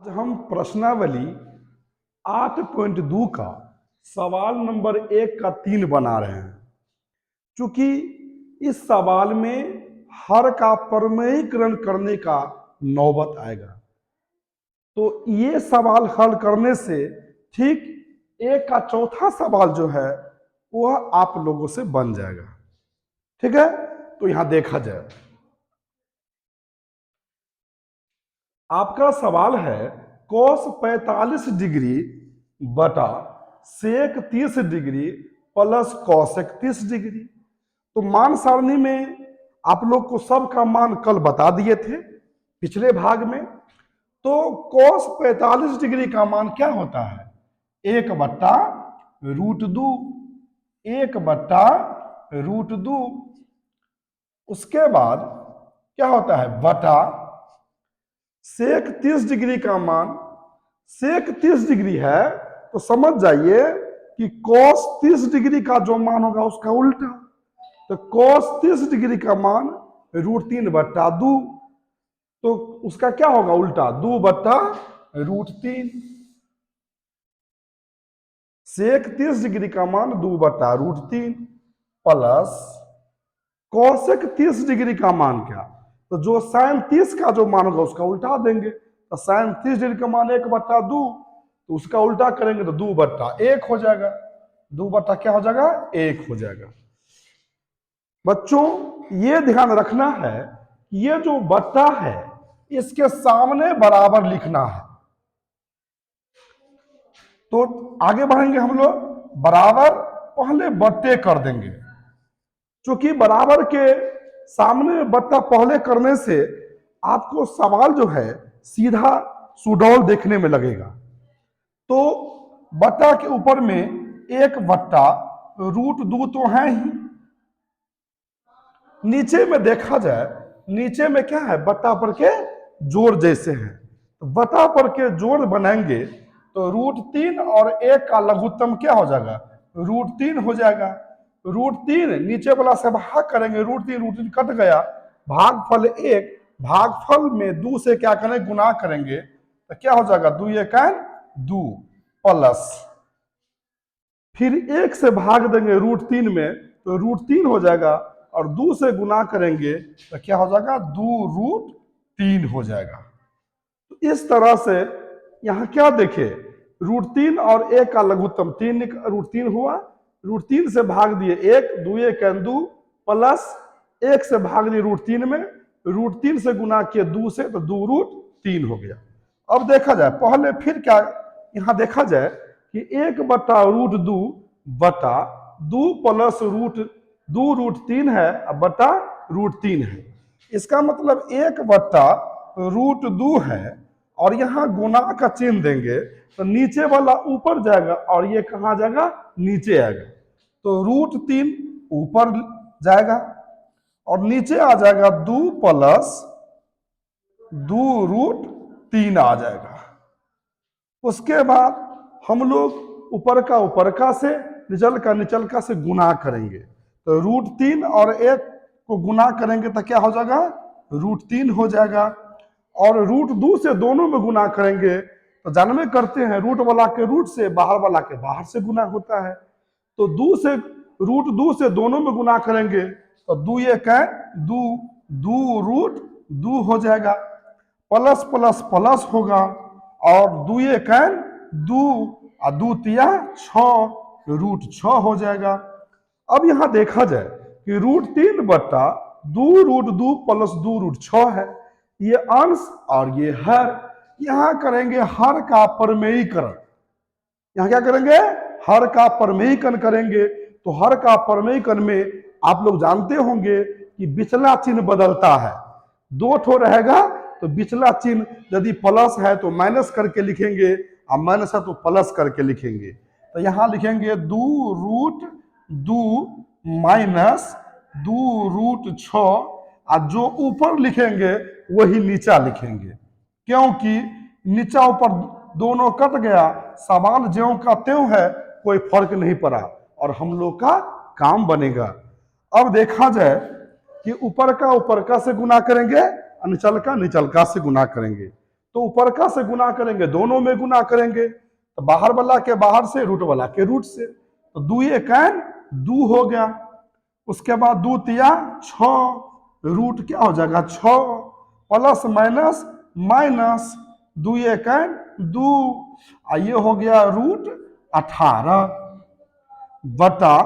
आज हम प्रश्नावली 8.2 का सवाल नंबर 1 का 3 बना रहे हैं। चूंकि इस सवाल में हर का प्रमेयीकरण करने का नौबत आएगा, तो ये सवाल हल करने से ठीक 1 का चौथा सवाल जो है वह आप लोगों से बन जाएगा। ठीक है, तो यहां देखा जाए, आपका सवाल है cos 45 डिग्री बटा sec 30 degree plus cosec 30 degree. तो मान सारणी में आप लोग को सब का मान कल बता दिए थे पिछले भाग में। तो cos 45 डिग्री का मान क्या होता है? 1/√2, 1/√2। उसके बाद क्या होता है? बटा सेक 30 डिग्री का मान, सेक 30 डिग्री है तो समझ जाइए कि cos 30 डिग्री का जो मान होगा उसका उल्टा। तो cos 30 डिग्री का मान √3/2, तो उसका क्या होगा उल्टा? 2/√3। सेक 30 डिग्री का मान 2/√3 प्लस cosec 30 डिग्री का मान क्या? तो जो sin 30 का जो मान होगा उसका उल्टा देंगे। तो sin 30 डिग्री का मान 1/2, तो उसका उल्टा करेंगे तो 2/1 हो जाएगा। 2 क्या हो जाएगा? 1 हो जाएगा। बच्चों ये ध्यान रखना है कि ये जो बट्टा है इसके सामने बराबर लिखना है। तो आगे बढ़ेंगे हम लोग, बराबर पहले बट्टे कर देंगे। क्योंकि बराबर के सामने बट्टा पहले करने से आपको सवाल जो है सीधा सुडौल देखने में लगेगा। तो बट्टा के ऊपर में 1/√2 तो है ही। नीचे में देखा जाए, नीचे में क्या है? बट्टा पर के जोड़ जैसे हैं। तो बट्टा पर के जोड़ बनाएंगे तो √3 और 1 का लघुत्तम क्या हो जाएगा? √3 हो जाएगा। √3 नीचे वाला से भाग करेंगे, √3 कट गया, भागफल 1, भागफल में 2 से क्या करें? गुना करेंगे तो क्या हो जाएगा? 2 1 2 प्लस फिर 1 से भाग देंगे √3 में तो √3 हो जाएगा, और 2 से गुना करेंगे तो क्या हो जाएगा? 2√3 हो जाएगा। तो इस तरह से यहां क्या देखे? √3 और 1 का लघुत्तम 3 √3 हुआ, √3 से भाग दिए 1, 2 1 2 प्लस 1 से भाग दिए √3 में, √3 से गुना किए 2 से तो 2√3 हो गया। अब देखा जाए, पहले फिर क्या यहां देखा जाए कि 1/√2 बटा 2 प्लस √3 है बटा √3 है। इसका मतलब 1/√2 है, और यहां गुना का चिन्ह देंगे तो नीचे वाला ऊपर जाएगा और ये कहां जाएगा? नीचे आएगा। तो √3 ऊपर जाएगा और नीचे आ जाएगा 2 प्लस 2√3 आ जाएगा। उसके बाद हम लोग ऊपर का से, निचल का से गुना करेंगे। तो √3 और 1 को गुना करेंगे तो क्या हो जाएगा? √3 हो जाएगा। और √2 से दोनों में गुना करेंगे तो जानवे करते हैं रूट वाला के रूट से, बाहर वाला के बाहर से गुना होता है। तो 2 से दोनों में गुना करेंगे तो 2 1 2, 2√2 हो जाएगा। प्लस प्लस प्लस होगा, और 2 1 2 और 2 3 6, √6 हो जाएगा। अब यहां देखा जाए कि √3 बटा 2√2 प्लस 2√6 है, ये अंश और ये हर। यहां करेंगे हर का प्रमेयीकरण। यहां क्या करेंगे? हर का प्रमेयीकरण करेंगे। तो हर का प्रमेयीकरण में आप लोग जानते होंगे कि पिछला चिन्ह बदलता है। 2 ठो रहेगा तो पिछला चिन्ह यदि प्लस है तो माइनस करके लिखेंगे, और माइनस है तो प्लस करके लिखेंगे। तो यहां लिखेंगे 2√2 माइनस 2√6, और जो ऊपर लिखेंगे वही नीचा लिखेंगे, क्योंकि नीचा ऊपर दोनों कट गया, सवाल ज्यों का त्यों है, कोई फर्क नहीं पड़ा और हम लोग का काम बनेगा। अब देखा जाए कि ऊपर का से गुना करेंगे और निचल का से गुना करेंगे। तो ऊपर का से गुना करेंगे, दोनों में गुना करेंगे, तो बाहर वाला के बाहर से, रूट वाला के रूट से, तो 2 एकैन 2 हो गया। उसके बाद 2 तिया 6, रूट क्या हो जाएगा 6, प्लस माइनस माइनस 2 एकैन 2, ये हो गया रूट 18 बटा,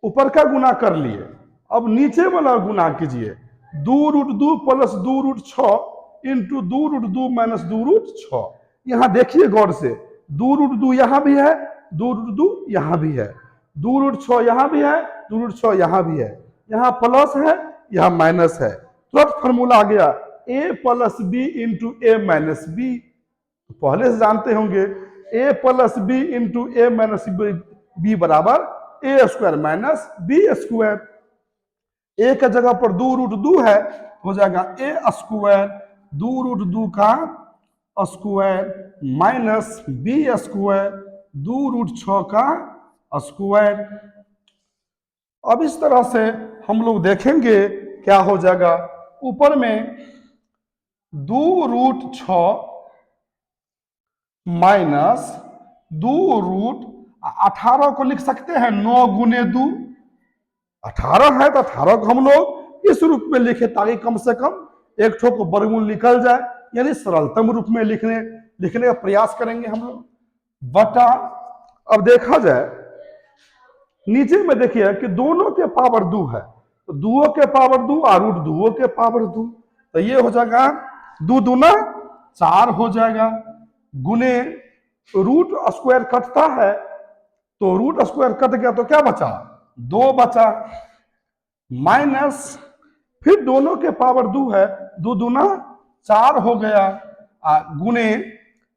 ऊपर का गुना कर लिए, अब नीचे वाला गुना कीजिए, 2√2 प्लस 2√6 इंटू 2√2 माइनस 2√6। यहां देखिए गौर से, 2√2 यहां भी है, 2√2 यहां भी है, 2√6 यहां भी है, 2√6 यहां भी है, यहां प्लस है, यहां माइनस है, तुरंत फॉर्मूला आ गया a plus B into A minus B. पहले से जानते होंगे a plus B into A minus B बराबर A square minus B square. A का जगह पर 2√2 है, हो जाएगा ए स्क्वायर 2√2 का स्क्वायर माइनस बी स्क्वायर 2√6 का स्क्वायर। अब इस तरह से हम लोग देखेंगे क्या हो जाएगा, ऊपर में 2√6 माइनस 2√18 को लिख सकते हैं 9 गुने 2, 18 है तो 18 को हम लोग इस रूप में लिखे ताकि कम से कम एक ठो को वर्गमूल निकल जाए, यानी सरलतम रूप में लिखने का प्रयास करेंगे हम लोग। बटा, अब देखा जाए नीचे में देखिए कि दोनों के पावर 2 है, तो 2 के पावर 2 और रूट 2 के पावर 2, तो ये हो जाएगा 2 दूना 4 हो जाएगा, गुने रूट स्क्वायर कटता है, तो रूट स्क्वायर कट गया तो क्या बचा 2 बचा, माइनस फिर दोनों के पावर 2 है, 2 दूना 4 हो गया, गुने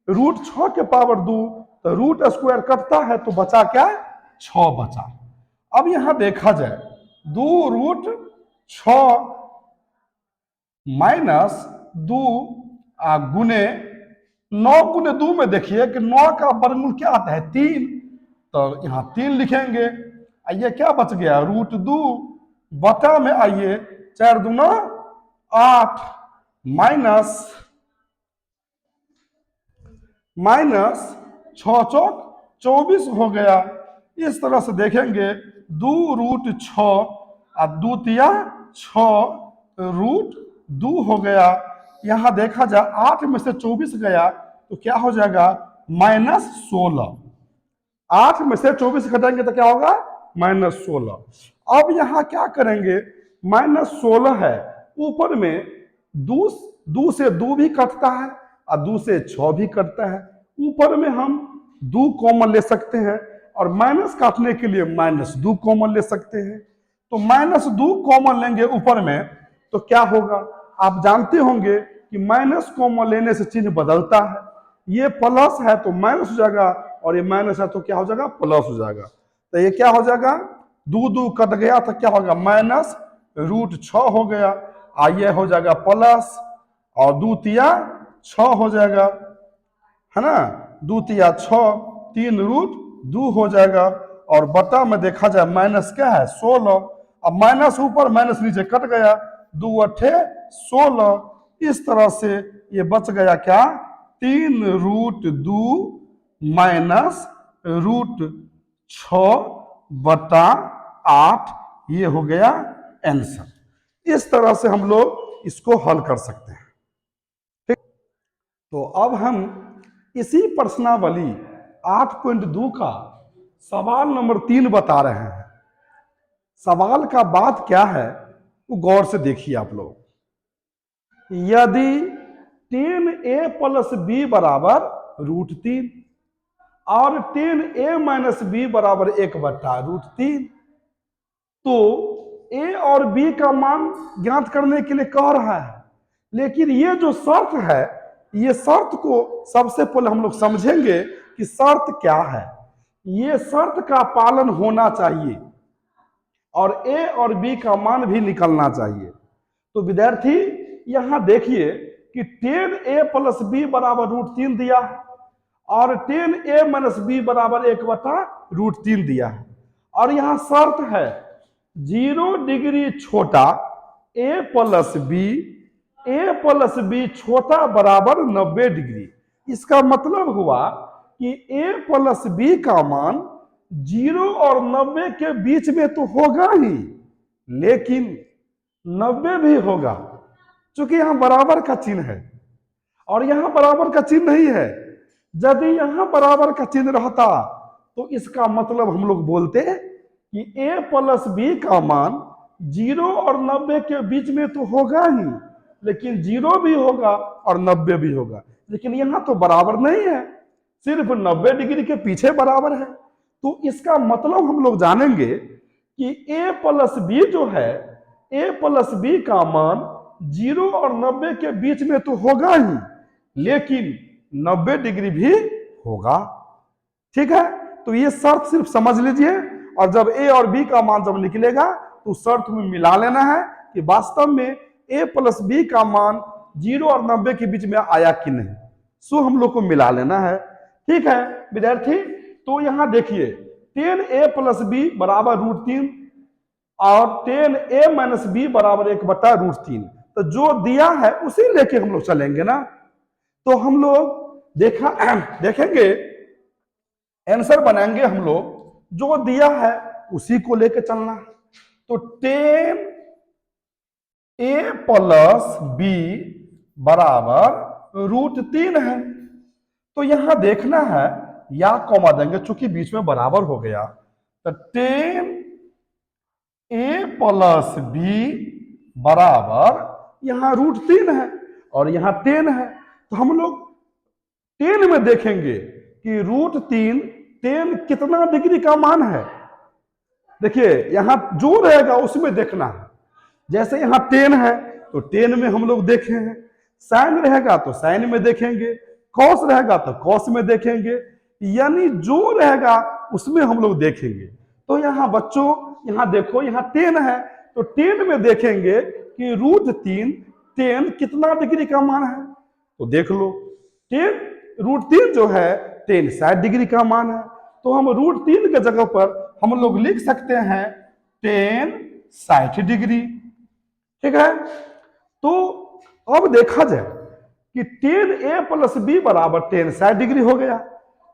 रूट 6 के पावर 2, तो रूट स्क्वायर कटता है तो बचा क्या 6 बचा। अब यहां देखा जाए 2√6 माइनस 2 गुने 9 गुने 2 में देखिए कि 9 का वर्गमूल क्या आता है 3, तो यहां 3 लिखेंगे, आइए क्या बच गया √2 बटा में आइए 4 दूना 8 माइनस 6 चौक 24 हो गया। इस तरह से देखेंगे 2√6 और 2 तिया 6 रूट 2 हो गया। यहां देखा जाए 8 में से 24 गया तो क्या हो जाएगा -16, 8 में से 24 घटाएंगे तो क्या होगा -16। अब यहां क्या करेंगे, -16 है, ऊपर में 2 से 2 भी कटता है और 2 से 6 भी कटता है, ऊपर में हम 2 कॉमन ले सकते हैं और माइनस काटने के लिए -2 कॉमन ले सकते हैं, तो -2 कॉमन लेंगे ऊपर में तो क्या होगा, आप जानते होंगे कि माइनस कॉमन लेने से चिन्ह बदलता है, ये प्लस है तो माइनस हो जाएगा और ये माइनस है तो क्या हो जाएगा प्लस हो जाएगा, तो ये क्या हो जाएगा 2 कट गया तो क्या होगा -√6 हो गया, ये हो जाएगा प्लस और 2 तिया 6 हो जाएगा, है ना, 2 तिया 6 3√2 हो जाएगा, और बटा में देखा जाए माइनस क्या है 16, अब माइनस ऊपर माइनस नीचे कट गया, 2 अट्ठे 16, इस तरह से ये बच गया क्या 3√2 माइनस √6 बटा 8, ये हो गया आंसर। इस तरह से हम लोग इसको हल कर सकते हैं। ठीक, तो अब हम इसी प्रश्नावली 8.2 का सवाल नंबर 3 बता रहे हैं। सवाल का बात क्या है वो गौर से देखिए आप लोग, यदि 10a प्लस b बराबर √3 और 10a माइनस b बराबर 1/√3, तो a और b का मान ज्ञात करने के लिए कह रहा है, लेकिन ये जो शर्त है, ये शर्त को सबसे पहले हम लोग समझेंगे कि शर्त क्या है। ये शर्त का पालन होना चाहिए और a और b का मान भी निकलना चाहिए। तो विद्यार्थी यहां देखिए कि 10a प्लस b बराबर √3 दिया है और 10a माइनस b बराबर 1/√3 दिया है, और यहां शर्त है 0 डिग्री छोटा a plus b A plus B छोटा बराबर 90 डिग्री। इसका मतलब हुआ कि ए प्लस बी का मान 0 और 90 के बीच में तो होगा ही, लेकिन 90 भी होगा, क्योंकि यहां बराबर का चिन्ह है और यहां बराबर का चिन्ह नहीं है। यदि यहां बराबर का चिन्ह रहता तो इसका मतलब हम लोग बोलते कि ए प्लस बी का मान 0 और 90 के बीच में तो होगा ही, लेकिन 0 भी होगा और 90 भी होगा, लेकिन यहां तो बराबर नहीं है, सिर्फ 90 डिग्री के पीछे बराबर है। तो इसका मतलब हम लोग जानेंगे कि ए प्लस बी जो है, ए प्लस बी का मान 0 और 90 के बीच में तो होगा ही, लेकिन 90 डिग्री भी होगा। ठीक है, तो ये शर्त सिर्फ समझ लीजिए, और जब ए और बी का मान जब निकलेगा तो शर्त में मिला लेना है कि वास्तव में ए प्लस बी का मान 0 और 90 के बीच में आया कि नहीं, सो हम लोग को मिला लेना है। ठीक है विद्यार्थी, तो यहां देखिए 10a प्लस बी बराबर √3 और 10a माइनस बी बराबर 1/√3। तो जो दिया है उसी लेके हम लोग चलेंगे ना। तो हम लोग देखेंगे, आंसर बनाएंगे हम लोग, जो दिया है उसी को लेके चलना। तो 10a प्लस बी बराबर √3 है। तो यहां देखना है, या कॉमा देंगे चूंकि बीच में बराबर हो गया, तो 10a प्लस बी बराबर यहां √3 है और यहां 10 है। तो हम लोग 10 में देखेंगे कि √3 10 कितना डिग्री का मान है। देखिए यहां जो रहेगा उसमें देखना है, जैसे यहां 10 है तो 10 में हम लोग देखे हैं, साइन रहेगा तो साइन में देखेंगे, कॉस रहेगा तो कॉस में देखेंगे, यानी जो रहेगा उसमें हम लोग देखेंगे। तो यहां बच्चों, यहां देखो यहां 10 है तो 10 में देखेंगे कि √3 10 कितना डिग्री का मान है। तो देख लो 10 √3 जो है 10 60 डिग्री का मान है। तो हम √3 के जगह पर हम लोग लिख सकते हैं 10 60 डिग्री। ठीक है, तो अब देखा जाए कि 10a प्लस बी बराबर 10 60 डिग्री हो गया।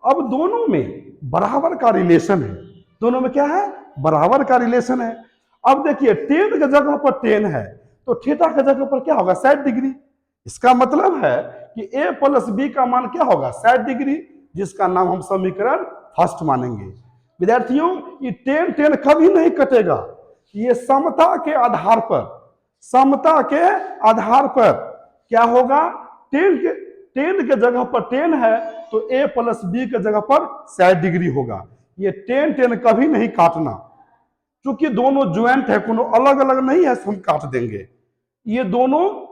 अब दोनों में बराबर का रिलेशन है, दोनों में क्या है, बराबर का रिलेशन है। अब देखिए 10 की जगह पर 10 है तो थीटा की जगह पर क्या होगा, 60 डिग्री। इसका मतलब है कि a प्लस बी का मान क्या होगा, 60 डिग्री, जिसका नाम हम समीकरण फर्स्ट मानेंगे। विद्यार्थियों ये 10 10 कभी नहीं कटेगा, ये समता के आधार पर, समता के आधार पर क्या होगा, 10 के जगह पर 10 है तो a प्लस बी के जगह पर 60 डिग्री होगा। ये 10 10 कभी नहीं काटना, क्योंकि दोनों ज्वाइंट है, कोनो अलग अलग नहीं है, हम काट देंगे। ये दोनों,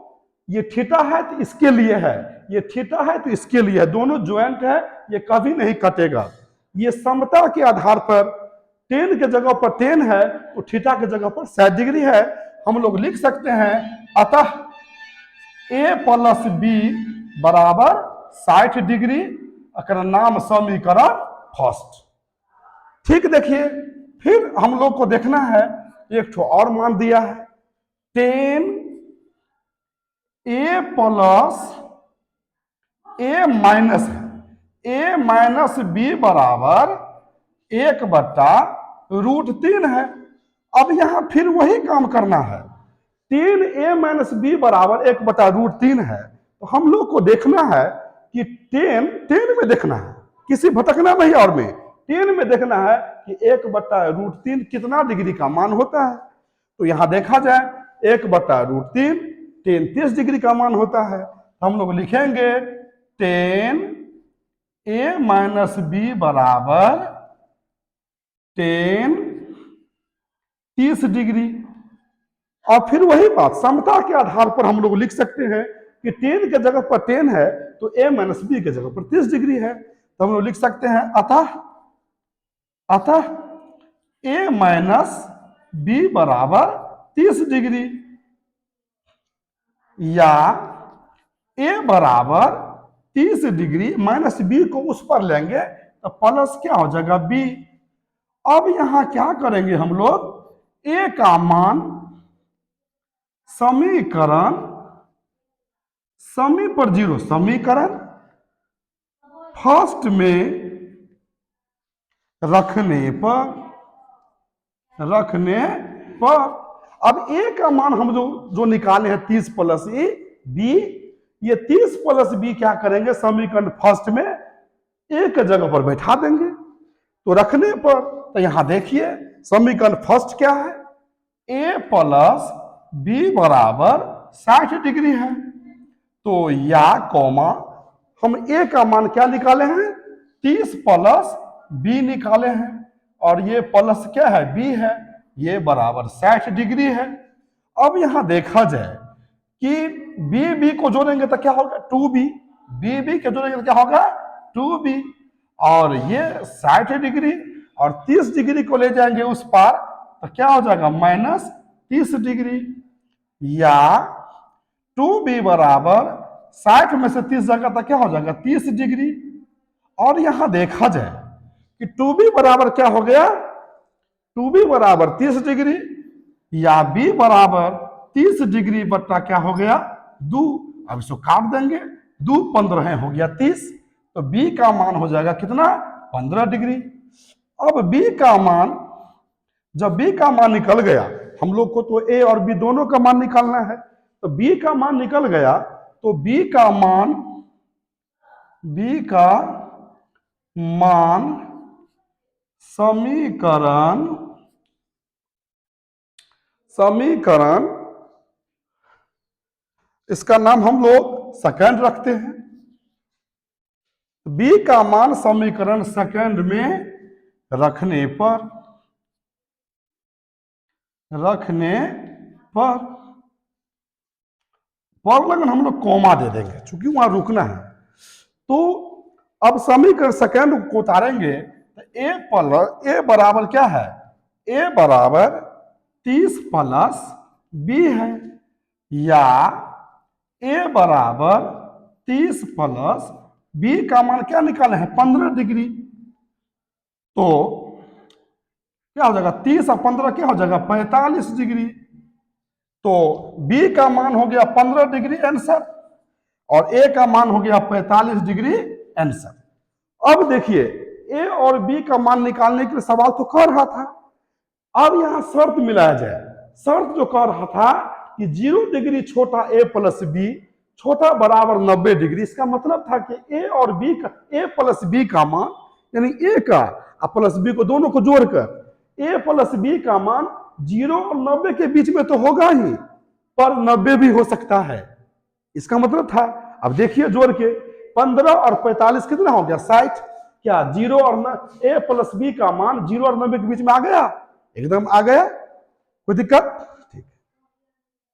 ये थीटा है तो इसके लिए है, ये थीटा है तो इसके लिए है, दोनों ज्वाइंट है, ये कभी नहीं कटेगा। ये समता के आधार पर 10 के जगह पर 10 है तो थीटा के जगह पर 60 डिग्री है। हम लोग लिख सकते हैं अतः a प्लस बी बराबर 60 डिग्री, अगर नाम समीकरण फर्स्ट। ठीक, देखिए फिर हम लोग को देखना है, एक ठो और मान दिया है 10a plus a minus a minus B बराबर 1/√3 है। अब यहां फिर वही काम करना है, 10a माइनस बी बराबर 1/√3 है। तो हम लोग को देखना है कि 10 में देखना है, किसी भटकना नहीं और में 10 में देखना है कि 1/√3 कितना डिग्री का मान होता है। तो यहां देखा जाए 1/√3 10 30 डिग्री का मान होता है। हम लोग लिखेंगे 10a माइनस बी बराबर 10 30 डिग्री। और फिर वही बात समता के आधार पर हम लोग लिख सकते हैं कि 10 के जगह पर 10 है तो a माइनस बी के जगह पर 30 डिग्री है। तो हम लोग लिख सकते हैं अतः a माइनस बी बराबर 30 डिग्री, या a बराबर 30 डिग्री माइनस बी को उस पर लेंगे तो प्लस क्या हो जाएगा b। अब यहां क्या करेंगे हम लोग, a का मान समीकरण समी पर जीरो, समीकरण फर्स्ट में रखने पर अब ए का मान हम जो निकाले हैं 30 प्लस ए बी, ये 30 प्लस बी क्या करेंगे, समीकरण फर्स्ट में एक जगह पर बैठा देंगे। तो रखने पर, तो यहां देखिए समीकरण फर्स्ट क्या है, ए प्लस बी बराबर 60 डिग्री है। तो या कॉमा हम ए का मान क्या निकाले हैं, 30 प्लस बी निकाले हैं, और ये प्लस क्या है, बी है, ये बराबर 60 डिग्री है। अब यहां देखा जाए कि बी को जोड़ेंगे तो क्या होगा, 2b, बी के जोड़ेंगे तो क्या होगा, 2b, और ये 60 डिग्री और 30 डिग्री को ले जाएंगे उस पार तो क्या हो जाएगा, माइनस 30 डिग्री, या 2b बराबर 60 में से 30 जाएगा तो क्या हो जाएगा, 30 डिग्री। और यहां देखा जाए कि 2b बराबर क्या हो गया, 2b बराबर 30 डिग्री, या b बराबर 30 डिग्री बट्टा क्या हो गया, 2। अब इसको काट देंगे, 2 15 हो गया 30, तो b का मान हो जाएगा कितना, 15 डिग्री। अब b का मान, जब b का मान निकल गया, हम लोग को तो a और b दोनों का मान निकालना है, तो b का मान निकल गया, तो b का मान समीकरण इसका नाम हम लोग सेकंड रखते हैं। b का मान समीकरण सेकंड में रखने पर लगन हम लोग कॉमा दे देंगे, क्योंकि वहां रुकना है। तो अब समीकरण सेकंड को उतारेंगे तो ए बराबर क्या है, ए बराबर 30 प्लस बी है, या ए बराबर 30 प्लस बी का मान क्या निकाले हैं, 15 डिग्री। तो क्या हो जाएगा, 30 और 15 क्या हो जाएगा, 45 डिग्री। तो बी का मान हो गया 15 डिग्री आंसर, और ए का मान हो गया 45 डिग्री आंसर। अब देखिए ए और बी का मान निकालने के लिए सवाल तो कर रहा था, अब यहां शर्त मिलाया जाए। शर्त जो कर रहा था कि 0 डिग्री छोटा ए प्लस बी छोटा बराबर 90 डिग्री, इसका मतलब था कि ए और बी का, ए प्लस बी का मान, यानी ए का प्लस बी को दोनों को जोड़कर ए प्लस बी का मान 0 और 90 के बीच में तो होगा ही, पर 90 भी हो सकता है, इसका मतलब था। अब देखिए जोड़ के 15 और 45 कितना हो गया, 60। क्या 0 और ए प्लस बी का मान 0 और 90 के बीच में आ गया, एकदम आ गया, कोई दिक्कत।